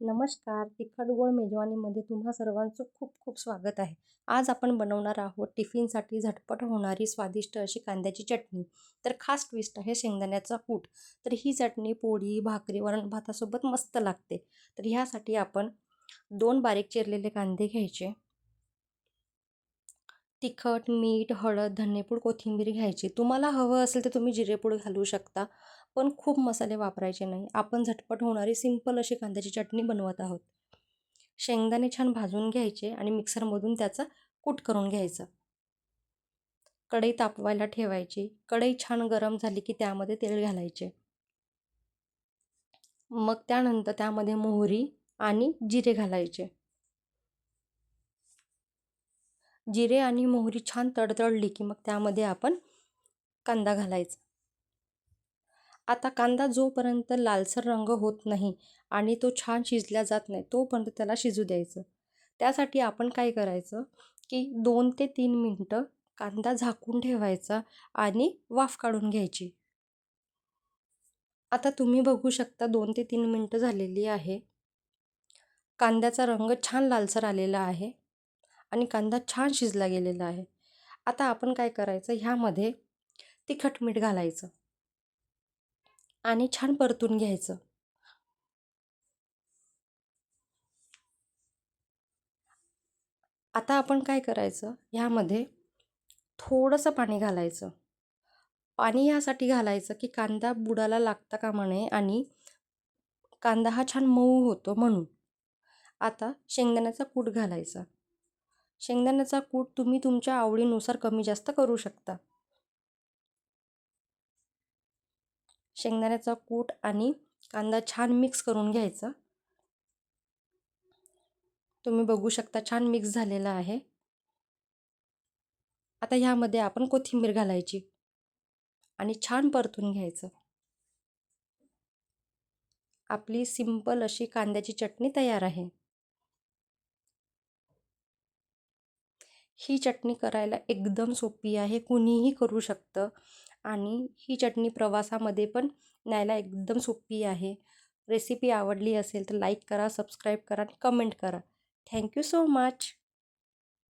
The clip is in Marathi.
नमस्कार, तिखट गोड मेजवानीमध्ये तुम्हा सर्वांचं खूप खूप स्वागत आहे. आज आपण बनवणार आहोत टिफिनसाठी झटपट होणारी स्वादिष्ट अशी कांद्याची चटणी. तर खास ट्विस्ट आहे शेंगदाण्याचा कूट. तर ही चटणी पोळी, भाकरी, वरण भातासोबत मस्त लागते. तर ह्यासाठी आपण 2 बारीक चिरलेले कांदे घ्यायचे. तिखट, मीठ, हळद, धनेपूड, कोथिंबीर घ्यायची. तुम्हाला हवं असेल तर तुम्ही जिरेपूड घालू शकता, पण खूप मसाले वापरायचे नाही. आपण झटपट होणारी सिंपल अशी कांद्याची चटणी बनवत आहोत. शेंगदाणे छान भाजून घ्यायचे आणि मिक्सरमधून त्याचा कूट करून घ्यायचा. कढई तापवायला ठेवायची. कढई छान गरम झाली की त्यामध्ये तेल घालायचे. मग त्यानंतर त्यामध्ये मोहरी आणि जिरे घालायचे. जिरे आणि मोहरी छान तडतडली की मग त्यामध्ये आपण कांदा घालायचा. आता कांदा जोपर्यंत लालसर रंग होत नाही आणि तो छान शिजला जात नाही तोपर्यंत त्याला शिजू द्यायचं. त्यासाठी आपण काय करायचं की 2 ते 3 मिनटं कांदा झाकून ठेवायचा आणि वाफ काढून घ्यायची. आता तुम्ही बघू शकता 2 ते 3 मिनटं झालेली आहे. कांद्याचा रंग छान लालसर आलेला आहे आणि कांदा छान शिजला गेलेला आहे. आता आपण काय करायचं ह्यामध्ये तिखट मीठ घालायचं आणि छान परतून घ्यायचं. आता आपण काय करायचं ह्यामध्ये थोडंसं पाणी घालायचं. पाणी यासाठी घालायचं की कांदा बुडाला लागता कामा नये आणि कांदा हा छान मऊ होतो म्हणून. आता शेंगदाण्याचा कूट घालायचा. शेंगदाण्याचा कूट तुम्ही तुमच्या आवडीनुसार कमी जास्त करू शकता. शेंगदाण्याचा कूट आणि कांदा छान मिक्स करून घ्यायचा. तुम्ही बघू शकता छान मिक्स झालेला आहे. आता ह्यामध्ये आपण कोथिंबीर घालायची आणि छान परतून घ्यायचं. आपली सिंपल अशी कांद्याची चटणी तयार आहे. ही चटणी करायला एकदम सोपी आहे, कुणीही करू शकतं आणि ही चटणी प्रवासामध्ये पण न्यायला एकदम सोपी आहे. रेसिपी आवडली असेल तर लाईक करा, सबस्क्राईब करा आणि कमेंट करा. Thank you so much.